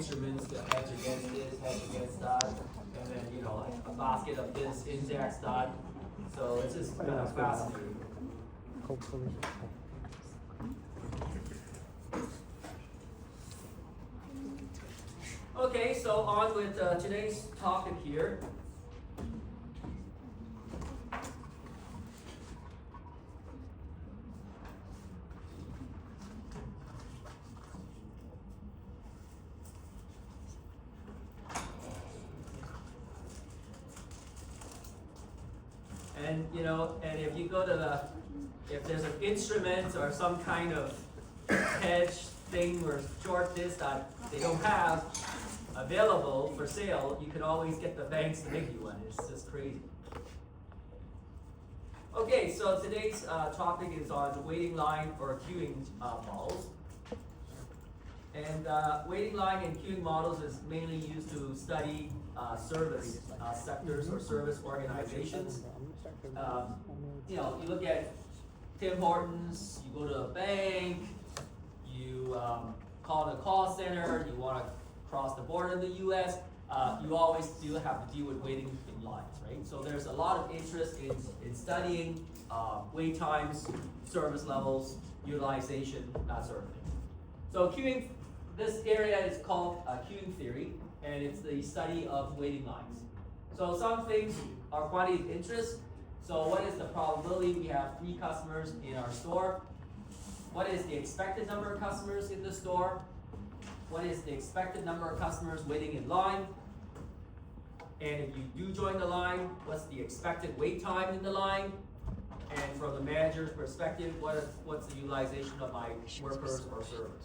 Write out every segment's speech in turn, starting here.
instruments to hedge against this, hedge against that, and then like a basket of this index that. So it's just kind of fascinating. Okay, so on with today's topic here. And and if you go to if there's an instrument or some kind of hedge thing or short this that they don't have available for sale, you can always get the banks to make you one. It's just crazy. Okay, so today's topic is on waiting line or queuing models. And waiting line and queuing models is mainly used to study service sectors or service organizations. You look at Tim Hortons, you go to a bank, you call the call center, you want to cross the border in the US, you always do have to deal with waiting in lines, right? So there's a lot of interest in studying wait times, service levels, utilization, that sort of thing. So queuing, this area is called queuing theory, and it's the study of waiting lines. So some things are quantity of interest. So what is the probability we have 3 customers in our store? What is the expected number of customers in the store? What is the expected number of customers waiting in line? And if you do join the line, what's the expected wait time in the line? And from the manager's perspective, what's the utilization of my workers or servers?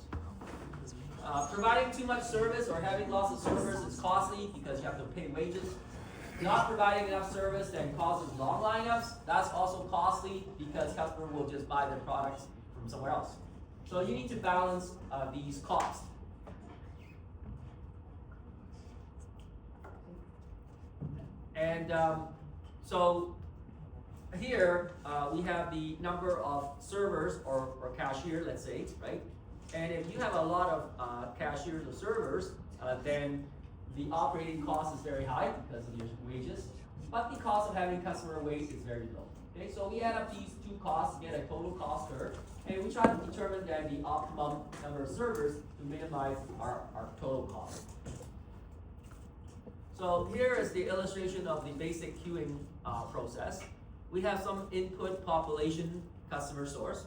Providing too much service or having lots of servers is costly because you have to pay wages. Not providing enough service and causes long lineups, that's also costly because customers will just buy their products from somewhere else. So you need to balance these costs. And so here we have the number of servers or cashier, let's say, right? And if you have a lot of cashiers or servers, then the operating cost is very high because of your wages, but the cost of having customer wait is very low. Okay, so we add up these two costs to get a total cost curve, and we try to determine then the optimum number of servers to minimize our total cost. So here is the illustration of the basic queuing process. We have some input population customer source.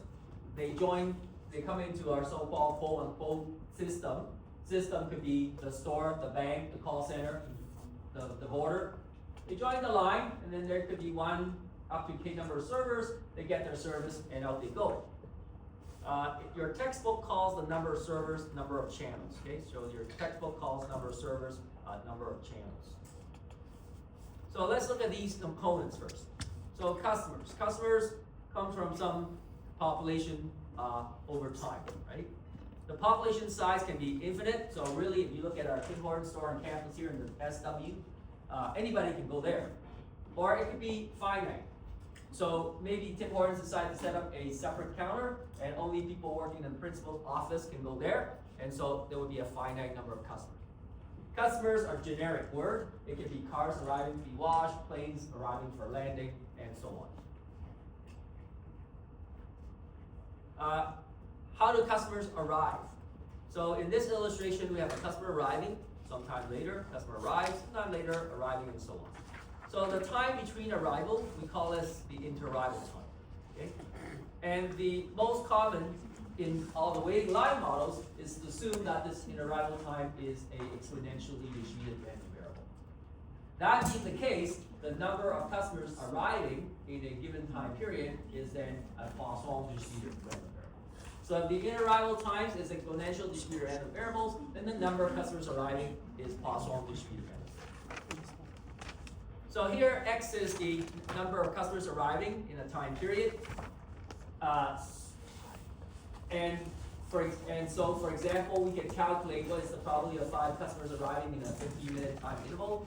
They come into our so-called quote-unquote system. System could be the store, the bank, the call center, the border. They join the line, and then there could be 1 up to K number of servers. They get their service, and out they go. Your textbook calls the number of servers number of channels. Okay, so your textbook calls number of servers number of channels. So let's look at these components first. So customers. Customers come from some population over time, right? The population size can be infinite. So really, if you look at our Tim Hortons store on campus here in the SW, anybody can go there. Or it could be finite. So maybe Tim Hortons decided to set up a separate counter, and only people working in the principal's office can go there, and so there would be a finite number of customers. Customers are generic word. It could be cars arriving to be washed, planes arriving for landing, and so on. How do customers arrive? So in this illustration, we have a customer arriving, sometime later, customer arrives, sometime later, arriving, and so on. So the time between arrival, we call this the interarrival time. Okay? And the most common in all the waiting line models is to assume that this interarrival time is a exponentially distributed random variable. That being the case, the number of customers arriving in a given time period is then a Poisson distributed random variable. So if the interarrival times is exponential distributed random variables, then the number of customers arriving is Poisson distributed random. So here, X is the number of customers arriving in a time period. So for example, we can calculate what is the probability of 5 customers arriving in a 15-minute time interval.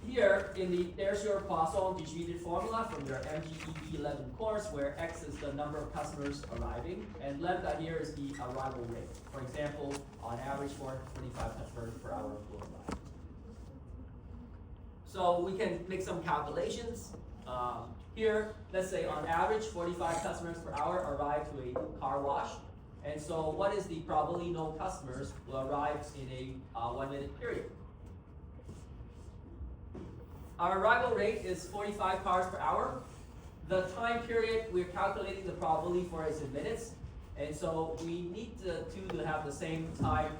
here, there's your Poisson distributed formula from your MGEB 11 course, where X is the number of customers arriving, and lambda here is the arrival rate. For example, on average, 45 customers per hour will arrive. So we can make some calculations. Here, let's say on average, 45 customers per hour arrive to a car wash. And so what is the probability no customers will arrive in a 1 minute period? Our arrival rate is 45 cars per hour. The time period we're calculating the probability for is in minutes. And so we need to have the same time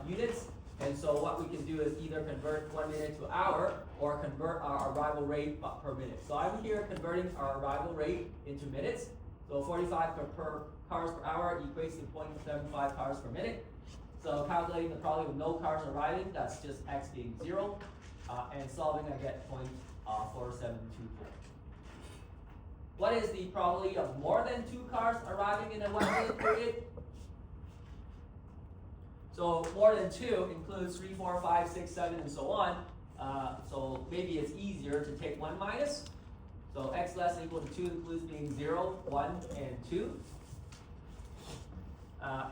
units. And so what we can do is either convert 1 minute to hour or convert our arrival rate per minute. So I'm here converting our arrival rate into minutes. So 45 per cars per hour equates to 0.75 cars per minute. So calculating the probability of no cars arriving, that's just x being 0. And solving, I get 0.4724. What is the probability of more than 2 cars arriving in a 1 minute period? So more than 2 includes 3, 4, 5, 6, 7, and so on. So maybe it's easier to take 1 minus. So x less than or equal to 2 includes being 0, 1, and 2.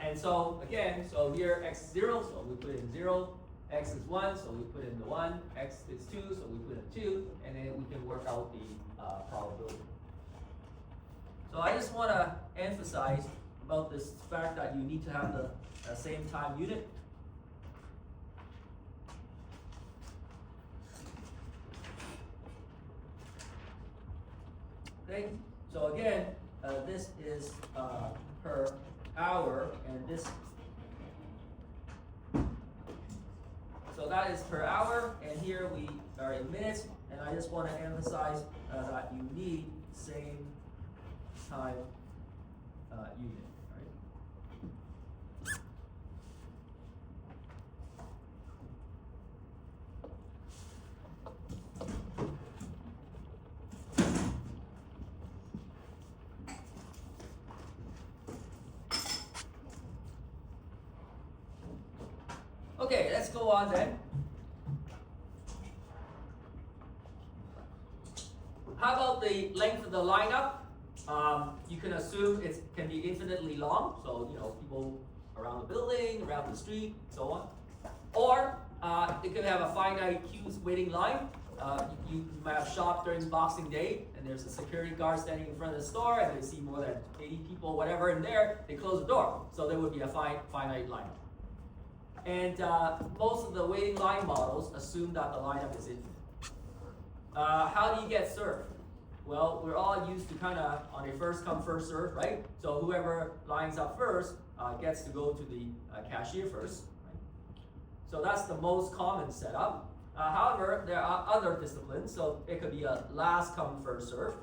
And so again, so here x is 0, so we put in 0. X is 1, so we put in the 1. X is 2, so we put in 2. And then we can work out the probability. So I just want to emphasize about this fact that you need to have the same time unit. Okay, so again, this is per hour, and this. So that is per hour, and here we are in minutes, and I just want to emphasize that you need same time unit. Okay, let's go on then. How about the length of the lineup? You can assume it can be infinitely long, so people around the building, around the street, so on. Or it could have a finite queues waiting line. You might have shopped during Boxing Day, and there's a security guard standing in front of the store, and they see more than 80 people, whatever, in there. They close the door, so there would be a finite lineup. And most of the waiting line models assume that the lineup is infinite. How do you get served? Well, we're all used to kind of on a first come, first serve, right? So whoever lines up first gets to go to the cashier first. Right? So that's the most common setup. However, there are other disciplines, so it could be a last come, first serve.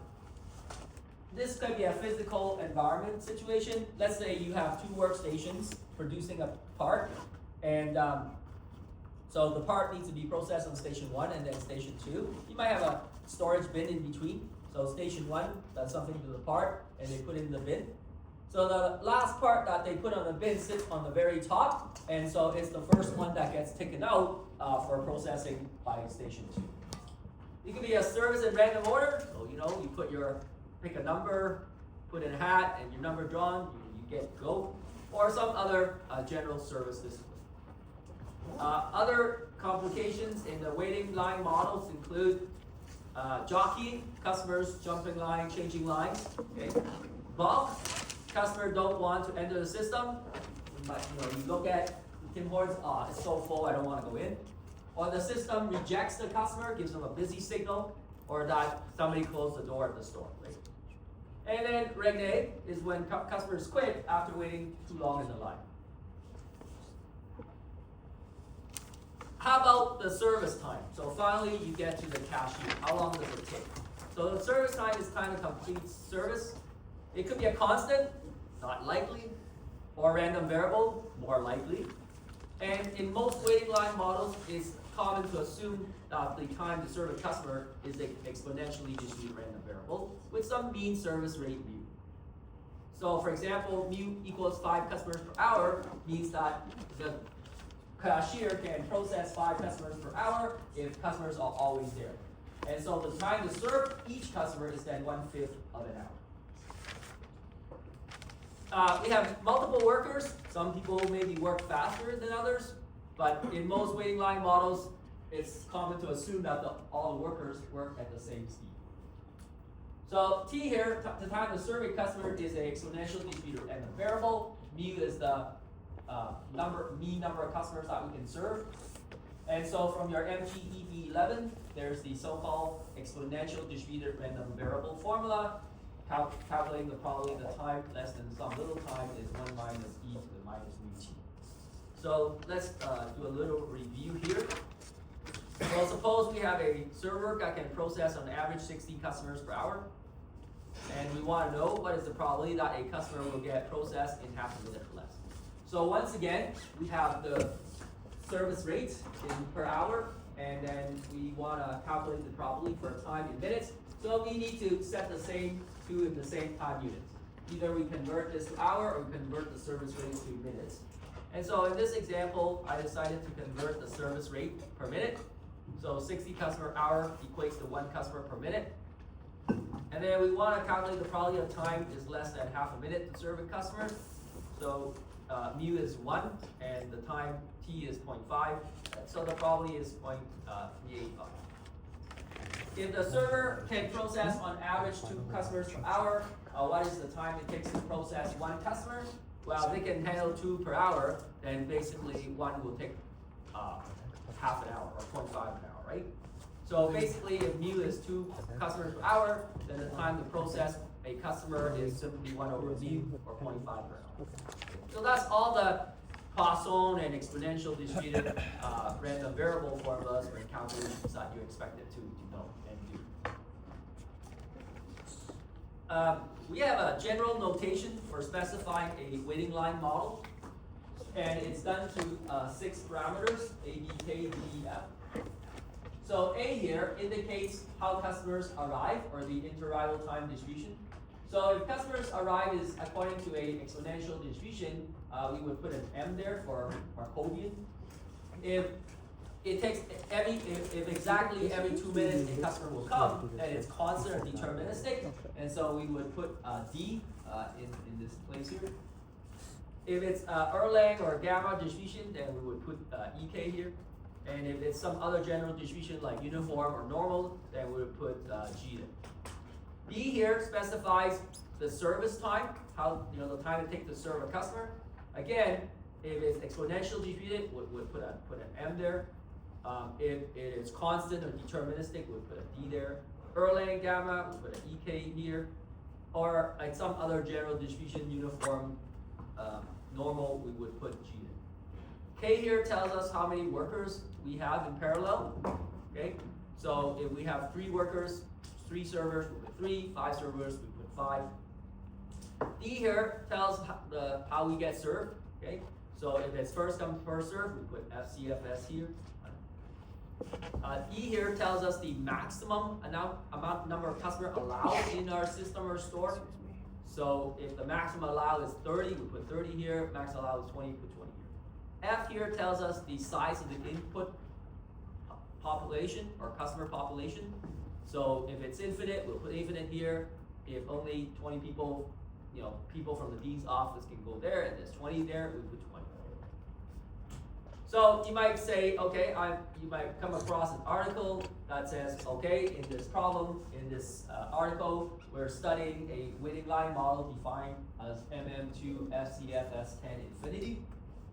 This could be a physical environment situation. Let's say you have 2 workstations producing a part. And so the part needs to be processed on station 1 and then station 2. You might have a storage bin in between. So station 1 does something to the part and they put it in the bin. So the last part that they put on the bin sits on the very top, and so it's the first one that gets taken out for processing by station 2. It could be a service in random order. So you pick a number, put in a hat, and your number drawn, you get go. Or some other general service discipline. Other complications in the waiting line models include jockeying, customers jumping line, changing lines. Okay. Bulk, customers don't want to enter the system. But you look at Tim Hortons, it's so full, I don't want to go in. Or the system rejects the customer, gives them a busy signal, or that somebody closed the door at the store. Right? And then regne is when customers quit after waiting too long in the line. How about the service time? So finally you get to the cashier. How long does it take? So the service time is kind of complete service. It could be a constant, not likely, or a random variable, more likely. And in most waiting line models, it's common to assume that the time to serve a customer is an exponentially distributed random variable with some mean service rate mu. So for example, mu equals 5 customers per hour means that the cashier can process 5 customers per hour if customers are always there. And so the time to serve each customer is then 1/5 of an hour. We have multiple workers. Some people maybe work faster than others, but in most waiting line models, it's common to assume that all the workers work at the same speed. So T here, the time to serve a customer is an exponential distributed random variable. Mu is the mean number of customers that we can serve. And so from your MGED11, there's the so-called exponential distributed random variable formula. Calculating the probability of the time less than some little time is 1 minus e to the minus mu t. So let's do a little review here. Well, suppose we have a server that can process on average 60 customers per hour. And we want to know what is the probability that a customer will get processed in half a minute or less. So once again, we have the service rate in per hour, and then we want to calculate the probability for time in minutes. So we need to set the same two in the same time units. Either we convert this to hour or we convert the service rate to minutes. And so in this example, I decided to convert the service rate per minute. So 60 customer hour equates to 1 customer per minute. And then we want to calculate the probability of time is less than half a minute to serve a customer. So mu is 1 and the time t is 0.5. So the probability is 0.385. If the server can process on average 2 customers per hour, what is the time it takes to process 1 customer? Well, if they can handle 2 per hour, then basically 1 will take half an hour or 0.5 an hour, right? So basically, if mu is 2 customers per hour, then the time to process a customer is simply 1 over mu or 0.5 per hour. So that's all the Poisson and exponential distributed random variable formulas or calculations that you expected to know and do. We have a general notation for specifying a waiting line model, and it's done to 6 parameters, A, B, K, D, E, F. So A here indicates how customers arrive, or the inter-arrival time distribution. So if customers arrive is according to a exponential distribution, we would put an M there for Markovian. If it takes if exactly every 2 minutes a customer will come, then it's constant or deterministic, and so we would put D in this place here. If it's Erlang or gamma distribution, then we would put EK here. And if it's some other general distribution like uniform or normal, then we would put G there. B here specifies the service time, how the time it takes to serve a customer. Again, if it's exponential distributed, we'll put an M there. If it is constant or deterministic, we'll put a D there. Erlang gamma, we'll put an EK here. Or like some other general distribution, uniform, normal, we would put G there. K here tells us how many workers we have in parallel. Okay, so if we have 3 workers, 3 servers, we put 3, 5 servers, we put 5. D here tells how we get served. Okay, so if it's first come first served, we put FCFS here. E here tells us the maximum number of customers allowed in our system or store. So if the maximum allowed is 30, we put 30 here. Max allowed is 20, we put 20 here. F here tells us the size of the input population or customer population. So if it's infinite, we'll put infinite here. If only 20 people, people from the dean's office can go there, and there's 20 there, we put 20. So you might say, okay, you might come across an article that says, okay, in this problem, in this article, we're studying a waiting line model defined as MM2 FCFS10 infinity.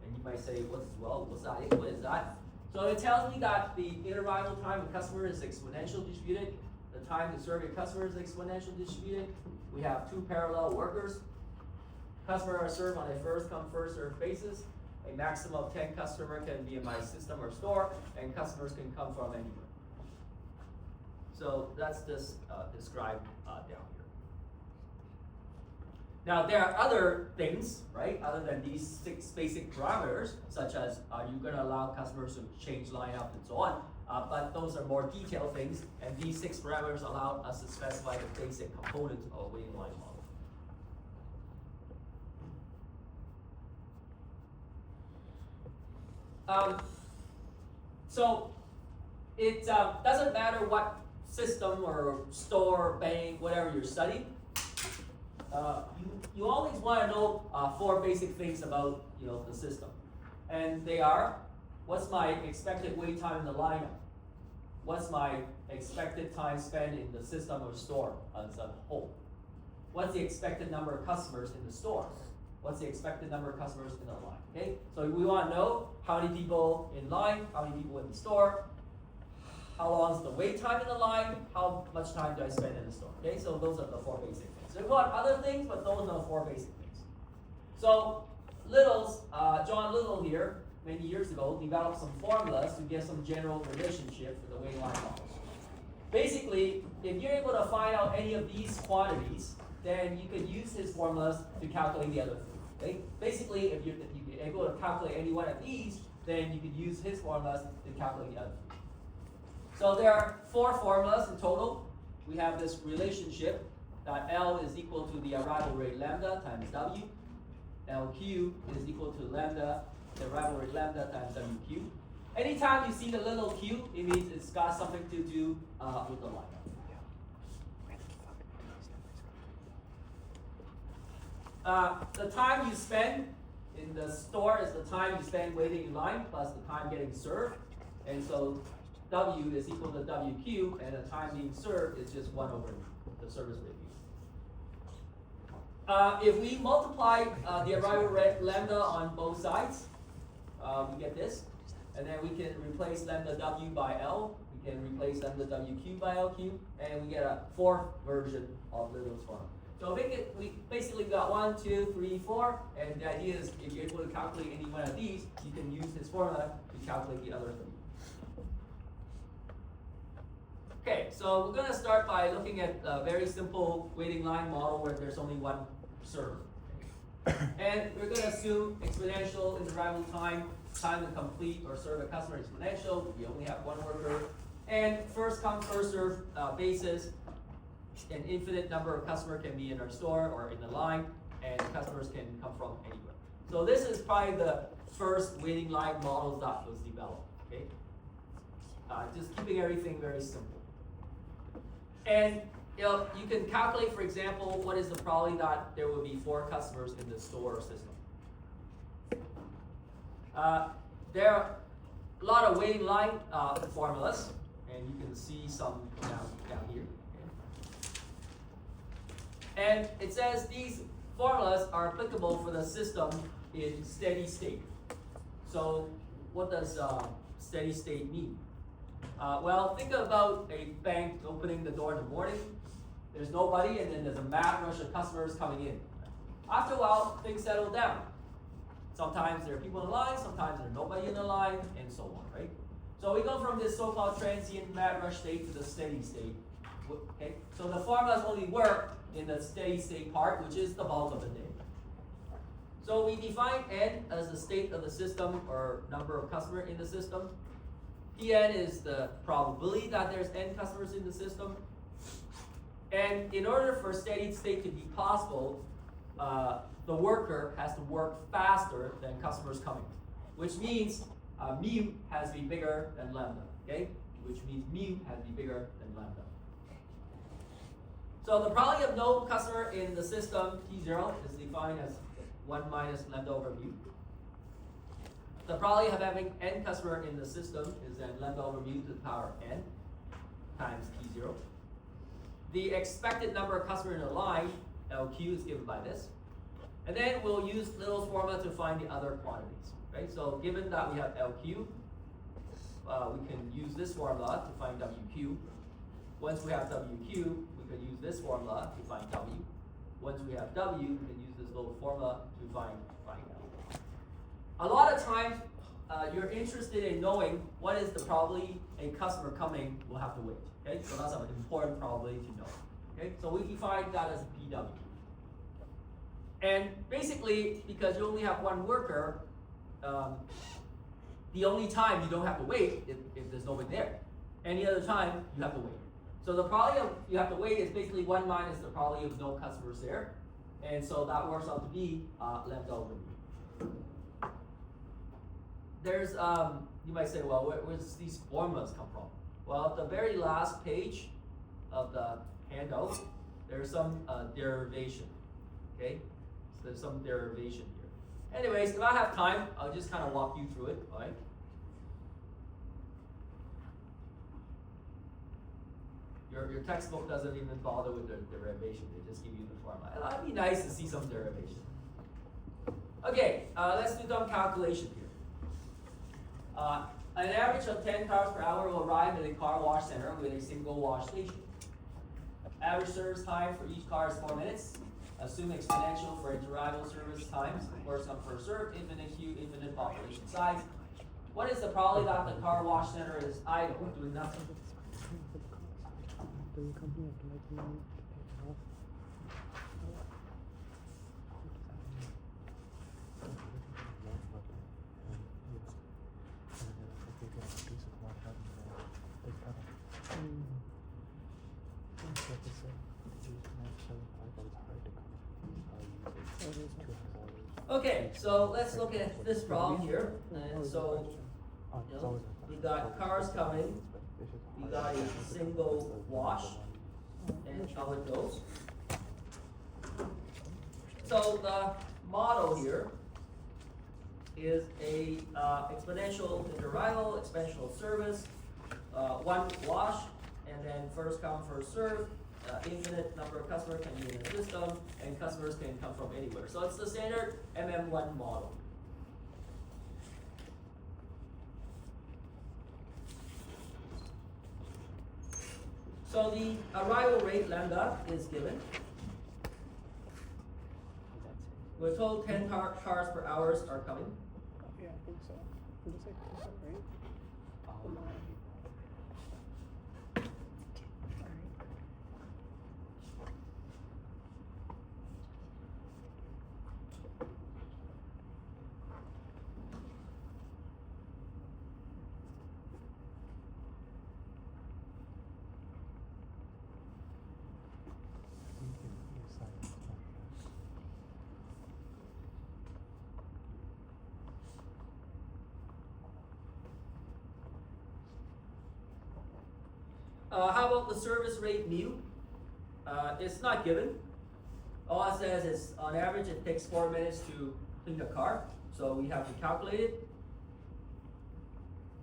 And you might say, what's that? What is that? So it tells me that the inter-arrival time of customer is exponential distributed. The time to serve a customer is exponential distributed. We have 2 parallel workers. Customers are served on a first come, first served basis. A maximum of 10 customers can be in my system or store, and customers can come from anywhere. So that's just described down here. Now there are other things, right, other than these 6 basic parameters, such as are you going to allow customers to change lineup and so on, but those are more detailed things, and these 6 parameters allow us to specify the basic components of a waiting line model. So it doesn't matter what system or store, bank, whatever you're studying. You always want to know 4 basic things about the system, and they are: what's my expected wait time in the lineup? What's my expected time spent in the system or store as a whole? What's the expected number of customers in the store? What's the expected number of customers in the line? Okay, so we want to know how many people in line, how many people in the store, how long is the wait time in the line, how much time do I spend in the store. Okay, so those are the 4 basic things. There are other things, but those are the 4 basic things. So John Little here, many years ago, developed some formulas to get some general relationship for the waiting line models. Basically, if you're able to find out any of these quantities, then you could use his formulas to calculate the other 3. Okay? Basically, if you're able to calculate any one of these, then you could use his formulas to calculate the other 3. So there are 4 formulas in total. We have this relationship that L is equal to the arrival rate lambda times W. LQ is equal to lambda, the arrival rate lambda times WQ. Anytime you see the little q, it means it's got something to do with the line. The time you spend in the store is the time you spend waiting in line plus the time getting served. And so W is equal to WQ, and the time being served is just 1 over the service rate. If we multiply the arrival rate lambda on both sides, we get this. And then we can replace lambda W by L. We can replace lambda WQ by LQ. And we get a 4th version of Little's formula. So we basically got 1, 2, 3, 4. And the idea is if you're able to calculate any one of these, you can use his formula to calculate the other 3. Okay, so we're going to start by looking at a very simple waiting line model where there's only one server. And we're going to assume exponential in arrival time, time to complete or serve a customer exponential. We only have one worker. And first come, first serve basis. An infinite number of customers can be in our store or in the line, and customers can come from anywhere. So this is probably the first waiting line model that was developed. Okay, just keeping everything very simple. And you can calculate, for example, what is the probability that there will be 4 customers in the store system. There are a lot of waiting line formulas, and you can see some down here. Okay. And it says these formulas are applicable for the system in steady state. So what does steady state mean? Well, think about a bank opening the door in the morning. There's nobody, and then there's a mad rush of customers coming in. After a while, things settle down. Sometimes there are people in line, sometimes there's nobody in the line, and so on, right? So we go from this so-called transient mad rush state to the steady state. Okay? So the formulas only work in the steady state part, which is the bulk of the day. So we define n as the state of the system or number of customers in the system. Pn is the probability that there's n customers in the system. And in order for steady state to be possible, the worker has to work faster than customers coming, which means mu has to be bigger than lambda, okay? Which means mu has to be bigger than lambda. So the probability of no customer in the system, T0, is defined as 1 minus lambda over mu. The probability of having n customer in the system is then lambda over mu to the power n times T0. The expected number of customers in a line, LQ, is given by this. And then we'll use Little's formula to find the other quantities. Right? So given that we have LQ, we can use this formula to find WQ. Once we have WQ, we can use this formula to find W. Once we have W, we can use this little formula to find L. A lot of times, you're interested in knowing what is the probability a customer coming will have to wait. Okay, so that's an important probability to know. Okay, so we define that as PW. And basically, because you only have one worker, the only time you don't have to wait if there's nobody there. Any other time, you have to wait. So the probability of you have to wait is basically 1 minus the probability of no customers there. And so that works out to be lambda over mu. there's, you might say, well, where does these formulas come from? Well, at the very last page of the handout, there's some derivation, okay? So there's some derivation here. Anyways, if I have time, I'll just kind of walk you through it, all right? Your textbook doesn't even bother with the derivation, they just give you the formula. It'd be nice to see some derivation. Okay, let's do some calculation here. An average of 10 cars per hour will arrive at a car wash center with a single wash station. Average service time for each car is 4 minutes. Assume exponential for arrival service times, first come first served, infinite queue, infinite population size. What is the probability that the car wash center is idle, doing nothing? Okay, so let's look at this problem here. And so, we got cars coming, we got a single wash, and how it goes. So the model here is a exponential arrival, exponential service, one wash, and then first come, first serve. Infinite number of customers can be in the system, and customers can come from anywhere. So it's the standard MM1 model. So the arrival rate lambda is given. We're told 10 cars per hour are coming. Yeah, I think so. Did you say percent, right? How about the service rate mu? It's not given. All it says is on average it takes 4 minutes to clean the car, so we have to calculate it.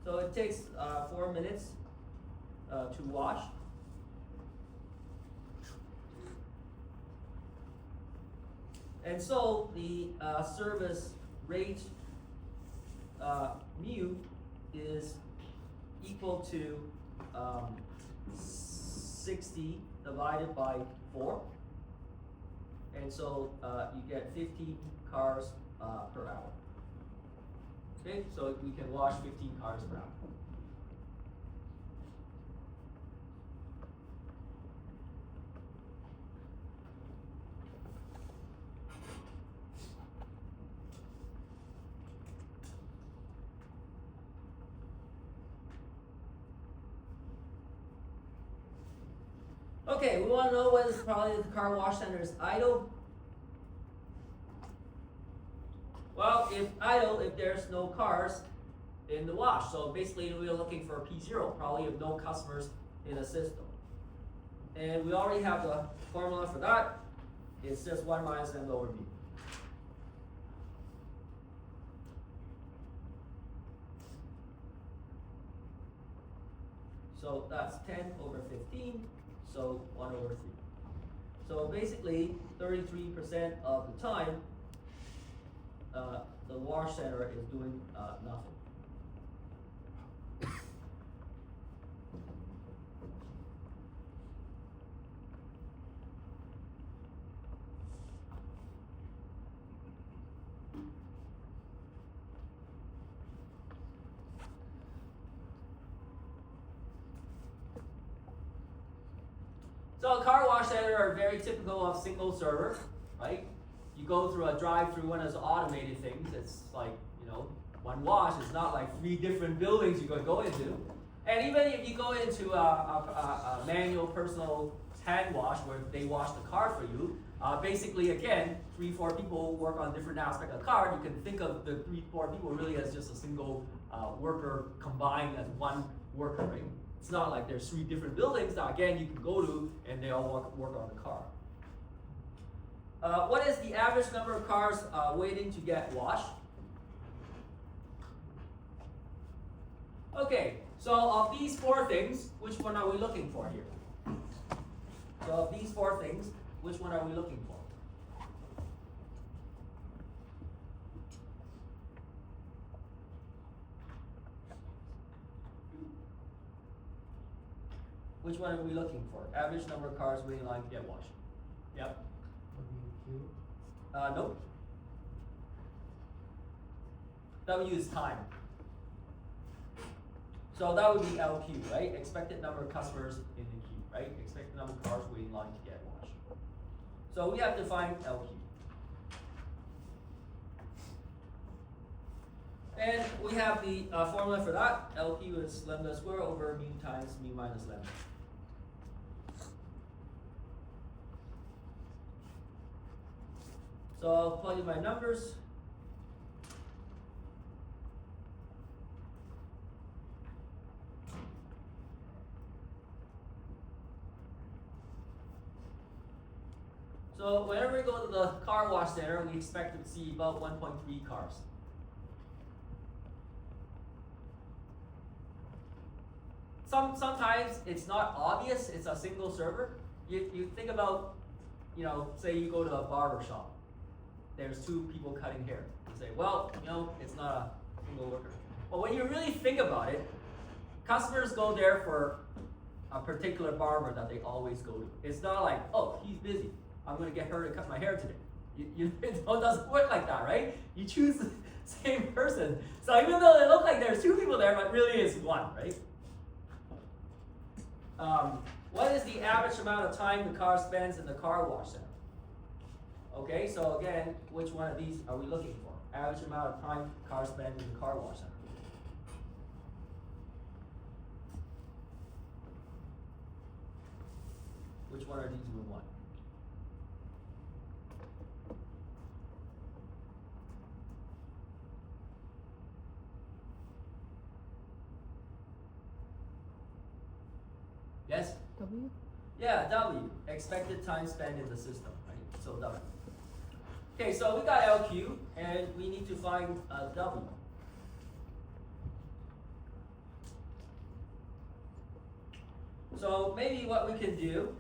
So it takes 4 minutes to wash. And so the service rate mu is equal to 60 divided by 4. And so you get 15 cars per hour. Okay, so we can wash 15 cars per hour. Okay, we want to know whether the probability that the car wash center is idle. Well, if idle, if there's no cars in the wash. So basically we're looking for P0, probably of no customers in the system. And we already have the formula for that. It's just 1 minus m over mu. So that's 10 over 15. So 1 over 3. So basically, 33% of the time, the wash center is doing nothing. So car wash center are very typical of single server, right? You go through a drive-through, one of those automated things. It's like, you know, one wash. It's not like 3 different buildings you could go into. And even if you go into a manual personal hand wash where they wash the car for you, Basically, again, 3-4 people work on different aspects of the car. You can think of the 3-4 people really as just a single worker combined as one worker, right? It's not like there's 3 different buildings that, again, you can go to and they all work on the car. What is the average number of cars waiting to get washed? Okay, so of these 4 things, which one are we looking for here? So of these 4 things, which one are we looking for? Which one are we looking for? Average number of cars waiting in line to get washed. Yep. Nope. W is time. So that would be LQ, right? Expected number of customers in the queue, right? Expected number of cars waiting in line to get washed. So we have to find LQ. And we have the formula for that. LQ is lambda squared over mu times mu minus lambda. So I'll plug in my numbers. So whenever we go to the car wash center, we expect to see about 1.3 cars. Sometimes it's not obvious, it's a single server. You think about, say you go to a barber shop. There's 2 people cutting hair. You say, well, it's not a single worker. But when you really think about it, customers go there for a particular barber that they always go to. It's not like, oh, he's busy, I'm going to get her to cut my hair today. It doesn't work like that, right? You choose the same person. So even though it looks like there's 2 people there, but really it's 1, right? What is the average amount of time the car spends in the car wash center? Okay, so again, which one of these are we looking for? Average amount of time car spends in the car wash center. Which one are these we want? Yes? W? Yeah, W. Expected time spent in the system, right? So W. Okay, so we got LQ, and we need to find W. So maybe what we can do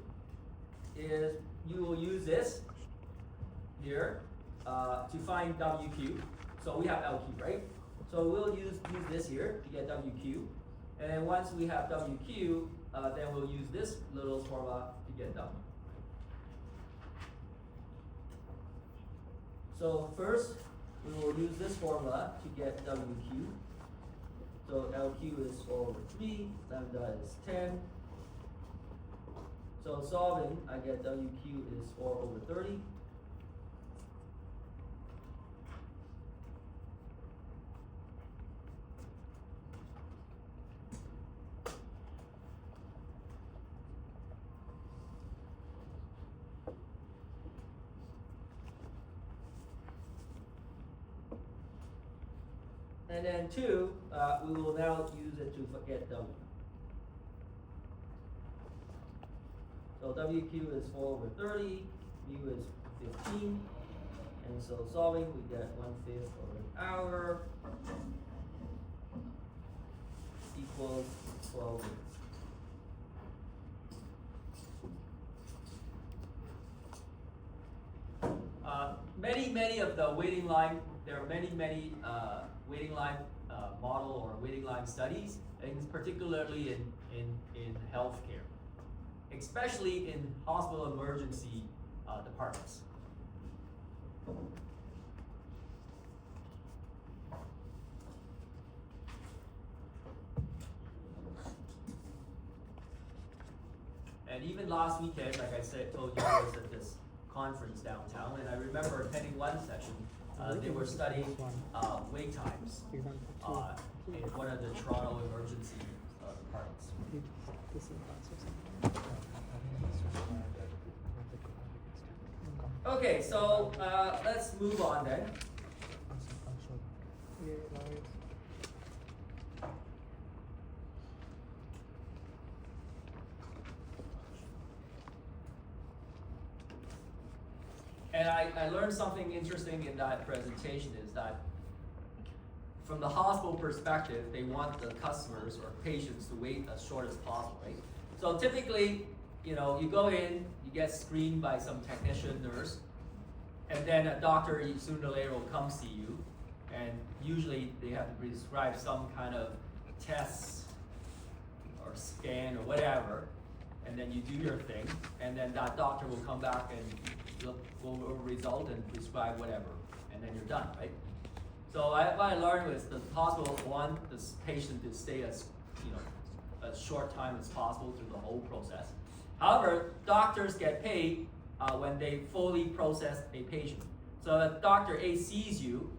is you will use this here to find WQ. So we have LQ, right? So we'll use this here to get WQ. And then once we have WQ, then we'll use this little formula to get W. So first, we will use this formula to get WQ. So LQ is 4 over 3, lambda is 10. So solving, I get WQ is 4 over 30. And then 2, we will now use it to get W. So WQ is 4 over 30, mu is 15, and so solving we get 1/5 of an hour equals 12 minutes. Many of the waiting line, there are many waiting line model or waiting line studies, and particularly in healthcare, especially in hospital emergency departments. And even last weekend, like I told you, I was at this conference downtown, and I remember attending one session. They were studying wait times in one of the Toronto emergency departments. Okay, so let's move on then. Yeah, nice. And I learned something interesting in that presentation is that from the hospital perspective, they want the customers or patients to wait as short as possible, right? So typically, you know, you go in, you get screened by some technician, nurse, and then a doctor sooner or later will come see you, and usually they have to prescribe some kind of test or scan or whatever, and then you do your thing, and then that doctor will come back and look over a result and prescribe whatever, and then you're done, right? So what I learned was the hospital want this patient to stay as, you know, as short time as possible through the whole process. However, doctors get paid when they fully process a patient. So if Dr. A sees you,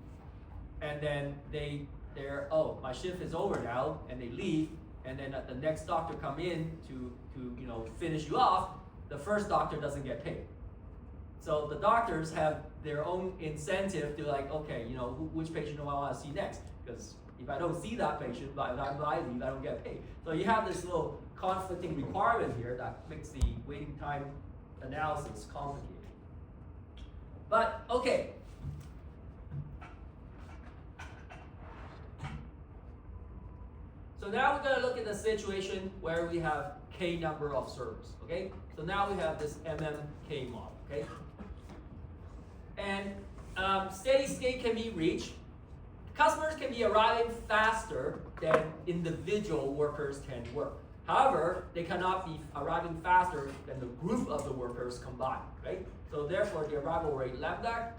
and then they're, oh, my shift is over now, and they leave, and then the next doctor come in to you know, finish you off, the first doctor doesn't get paid. So the doctors have their own incentive to like, okay, you know, which patient do I want to see next? Because if I don't see that patient, by the time I leave, I don't get paid. So you have this little conflicting requirement here that makes the waiting time analysis complicated. But, okay. So now we're going to look at the situation where we have K number of servers, okay? So now we have this MMK model, okay? And steady state can be reached. Customers can be arriving faster than individual workers can work. However, they cannot be arriving faster than the group of the workers combined, right? So therefore, the arrival rate lambda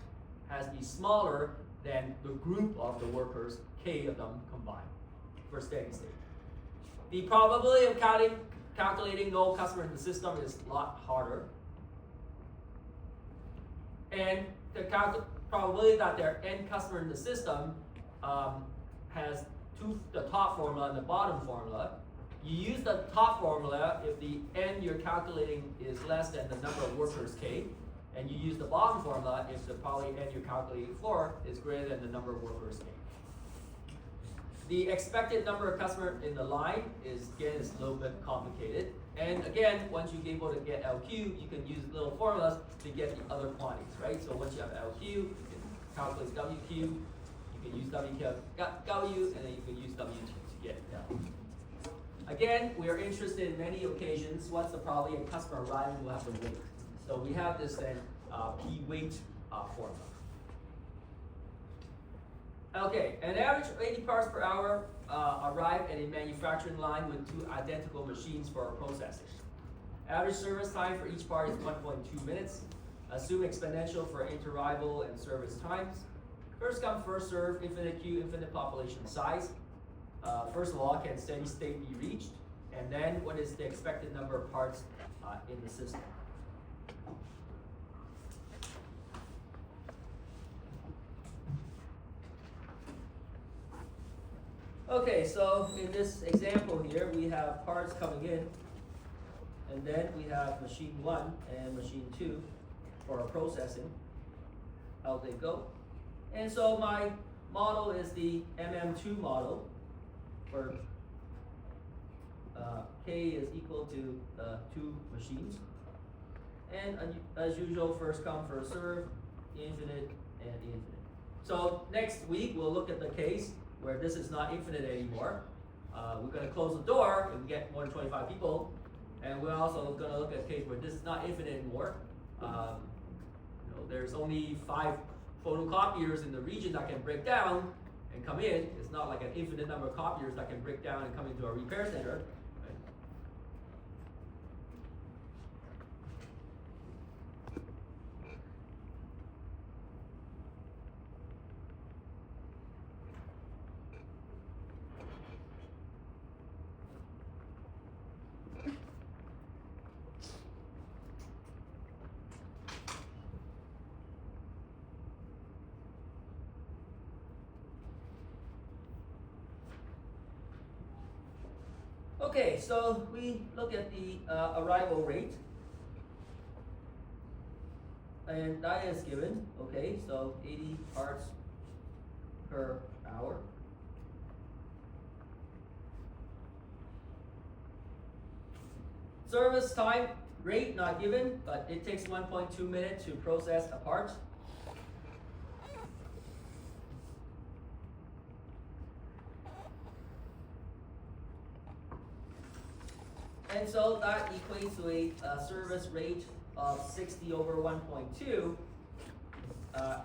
has to be smaller than the group of the workers, K of them combined, for steady state. The probability of calculating no customer in the system is a lot harder. And the probability that there are n customer in the system has the top formula and the bottom formula. You use the top formula if the n you're calculating is less than the number of workers k, and you use the bottom formula if the probability n you're calculating for is greater than the number of workers k. The expected number of customers in the line is, again, is a little bit complicated. And again, once you're able to get LQ, you can use little formulas to get the other quantities, right? So once you have LQ, you can calculate WQ, you can use W, and then you can use W to get L. Again, we are interested in many occasions, what's the probability a customer arriving will have to wait. So we have this then P wait formula. Okay, an average of 80 parts per hour arrive at a manufacturing line with 2 identical machines for processing. Average service time for each part is 1.2 minutes. Assume exponential for inter-arrival and service times. First come, first serve, infinite queue, infinite population size. First of all, can steady state be reached? And then what is the expected number of parts in the system? Okay, so in this example here, we have parts coming in, and then we have machine 1 and machine 2 for our processing. Out they go. And so my model is the MM2 model, where K is equal to 2 machines. And as usual, first come, first serve, infinite and infinite. So next week, we'll look at the case where this is not infinite anymore. We're going to close the door if we get more than 25 people. And we're also going to look at a case where this is not infinite anymore. You know, there's only 5 photocopiers in the region that can break down and come in. It's not like an infinite number of copiers that can break down and come into a repair center. Right? Okay, so we look at the arrival rate. and that is given, okay, so 80 parts per hour. Service time rate not given, but it takes 1.2 minutes to process a part. And so that equates to a service rate of 60 over 1.2,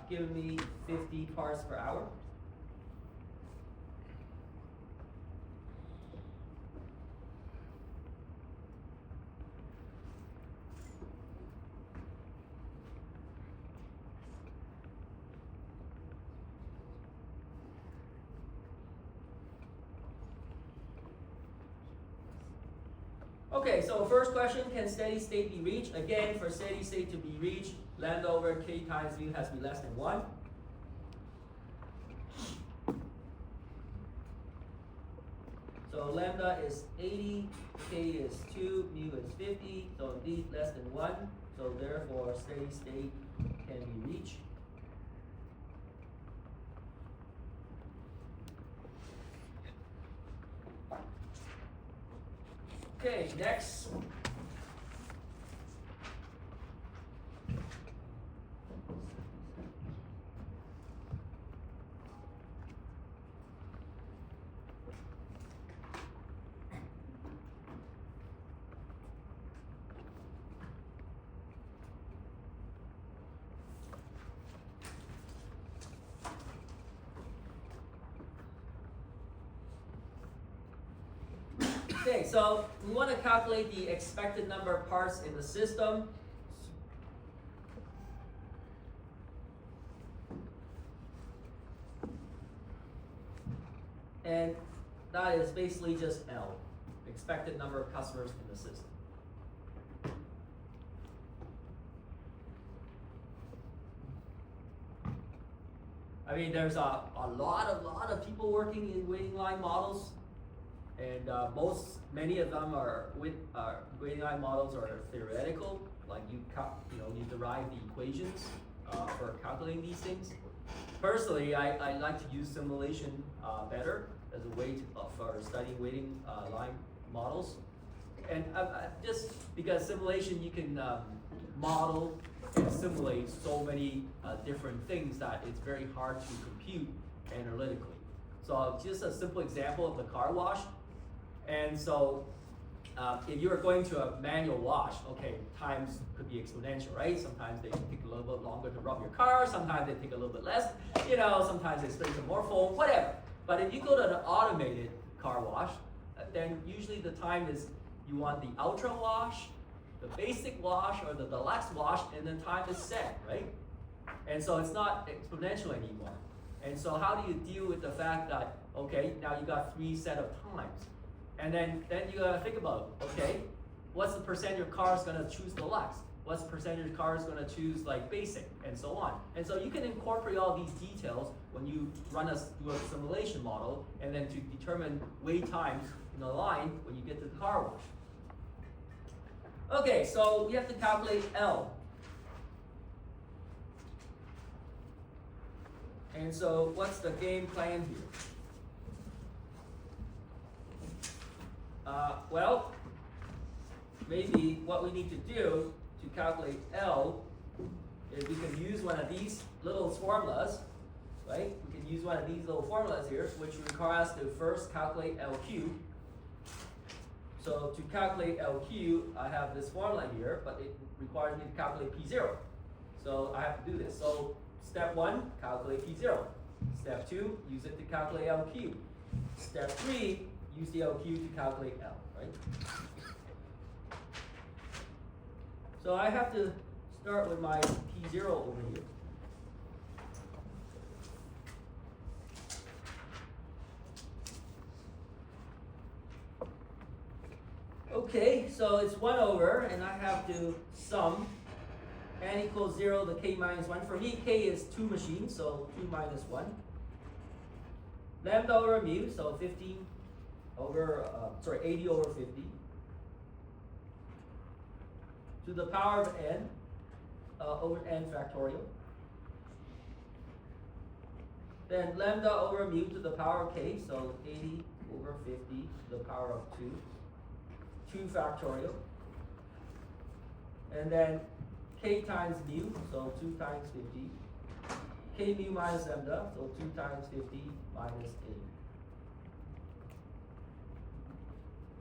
giving me 50 parts per hour. Okay, so first question, can steady state be reached? Again, for steady state to be reached, lambda over k times mu has to be less than 1. So lambda is 80, k is 2, mu is 50, so indeed less than 1. So therefore, steady state can be reached. Okay, next. Okay, so we want to calculate the expected number of parts in the system. And that is basically just L, expected number of customers in the system. I mean, there's a lot of people working in waiting line models. And many of them are waiting line models are theoretical, like you derive the equations for calculating these things. Personally, I like to use simulation better as a way for studying waiting line models, and just because simulation you can model and simulate so many different things that it's very hard to compute analytically. So just a simple example of the car wash. And so if you are going to a manual wash, okay, times could be exponential, right? Sometimes they take a little bit longer to rub your car, sometimes they take a little bit less, sometimes they spray some more foam, whatever. But if you go to an automated car wash, then usually the time is, you want the ultra wash, the basic wash, or the deluxe wash, and then time is set, right? And so it's not exponential anymore. And so how do you deal with the fact that, okay, now you got 3 set of times? And then you gotta think about, okay, what's the percentage of cars gonna choose deluxe? What's the percentage of cars gonna choose like basic, and so on? And so you can incorporate all these details when you do a simulation model, and then to determine wait times in the line when you get to the car wash. Okay, so we have to calculate L. And so what's the game plan here? Well, maybe what we need to do to calculate L is we can use one of these little formulas, right? We can use one of these little formulas here, which require us to first calculate LQ. So to calculate LQ, I have this formula here, but it requires me to calculate P0. So I have to do this. So step 1, calculate P0. Step 2, use it to calculate LQ. Step 3, use the LQ to calculate L, right? So I have to start with my P0 over here. Okay, so it's 1 over, and I have to sum n equals 0 to k minus 1. For me, k is 2 machines, so 2 minus 1. Lambda over mu, so 80 over 50. To the power of n, over n factorial. Then lambda over mu to the power of k, so 80 over 50 to the power of 2 factorial. And then k times mu, so 2 times 50. K mu minus lambda, so 2 times 50 minus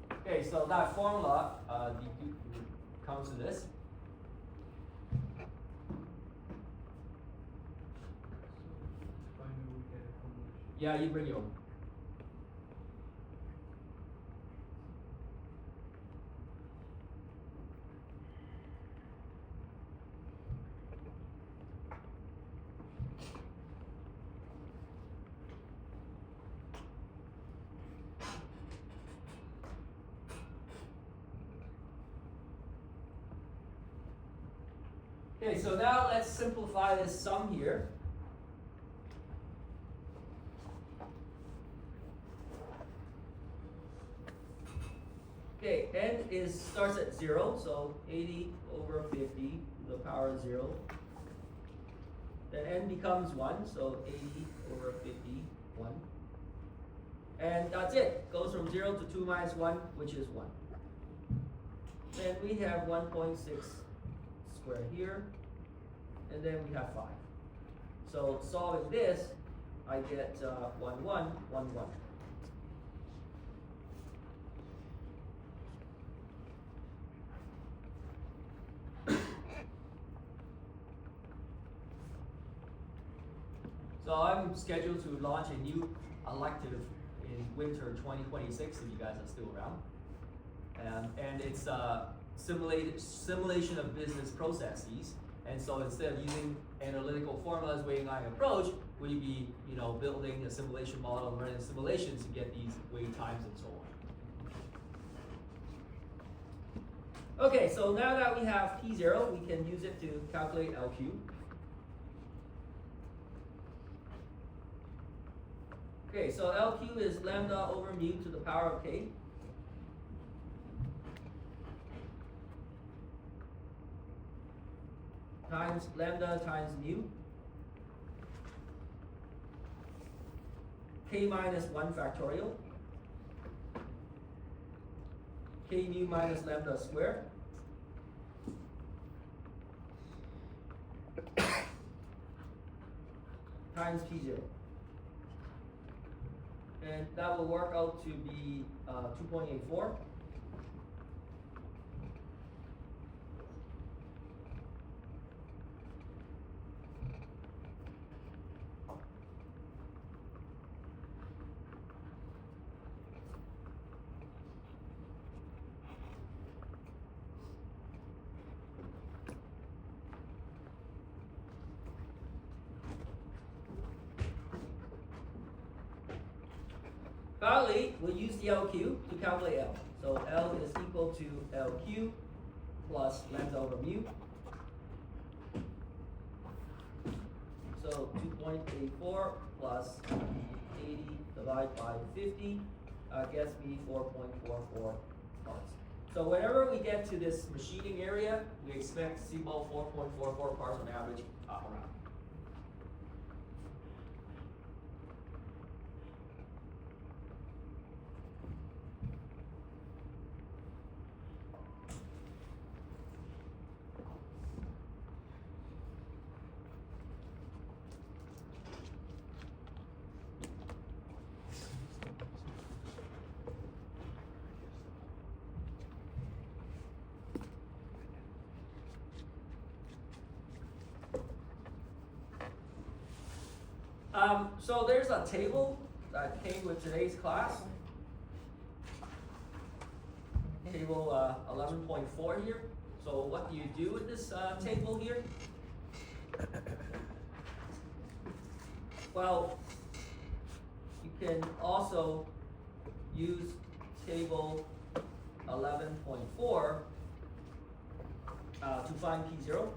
80. Okay, so that formula comes to this. Yeah, you bring your own. Okay, so now let's simplify this sum here. Okay, n starts at 0, so 80 over 50 to the power of 0. Then n becomes 1, so 80 over 50, 1. And that's it. Goes from 0 to 2 minus 1, which is 1. Then we have 1.6 square here, and then we have 5. So solving this, I get 1, 1, 1, 1. So I'm scheduled to launch a new elective in winter 2026 if you guys are still around. And it's simulation of business processes. And so instead of using analytical formulas, weighting line approach, we be building a simulation model and running simulations to get these wait times and so on. Okay, so now that we have P0, we can use it to calculate LQ. Okay, so LQ is lambda over mu to the power of k. Times lambda times mu. K minus 1 factorial. K mu minus lambda squared. Times P0. And that will work out to be 2.84. Finally, we'll use the LQ to calculate L. So L is equal to LQ plus lambda over mu. So 2.84 plus 80 divided by 50 gets me 4.44 parts. So whenever we get to this machining area, we expect to see about 4.44 parts on average around. So there's a table that came with today's class. Table 11.4 here. So what do you do with this table here? Well, you can also use table 11.4 to find P0.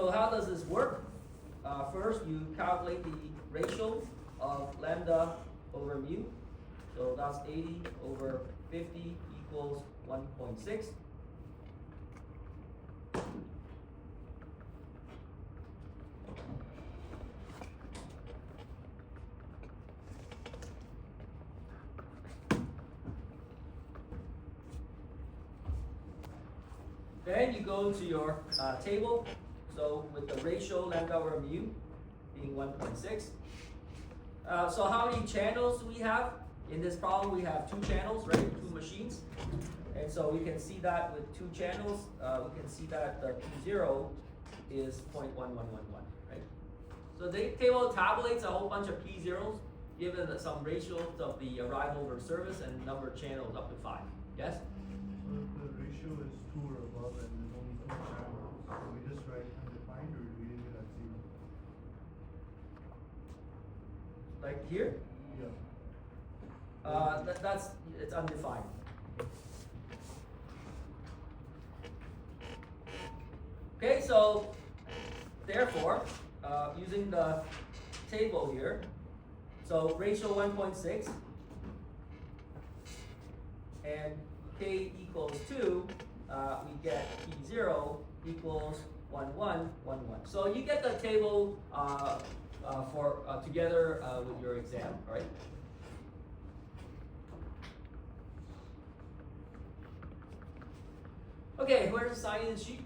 So how does this work? First, you calculate the ratio of lambda over mu. So that's 80 over 50 equals 1.6. Then you go to your table. So with the ratio lambda over mu being 1.6. So how many channels do we have? In this problem we have 2 channels, right? 2 machines. And so we can see that with 2 channels, we can see that the P0 is 0.1111, right? So the table tabulates a whole bunch of P0s given some ratios of the arrival over service and number of channels up to 5. Yes? So if the ratio is 2 or above and there's only 2 channels, so we just write undefined or do we leave it at 0? Like here? Yeah. It's undefined. Okay, so therefore, using the table here, so ratio 1.6 and k equals 2, we get P0 equals 1111. So you get the table for together with your exam, all right? Okay, where's the sign-in sheet?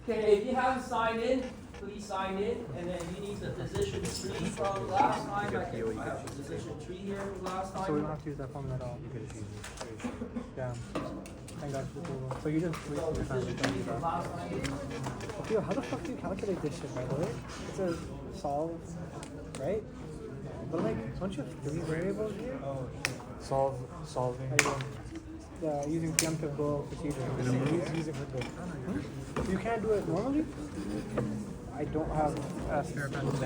Okay, if you haven't signed in, please sign in, and then you need the position tree from last time. I have the position tree here from last time. So we don't have to use that formula at all. You could just use it. Yeah. Thank God for the table. So you just wait So for your time to position do tree from that. last time. Yo, how the fuck do you calculate this shit, by the way? It's a solve, right? But like, don't you have 3 variables here? Oh, solving. How you doing? Using preemptive goal procedure. Use it for good. You can't do it normally? I don't have a spare pen today.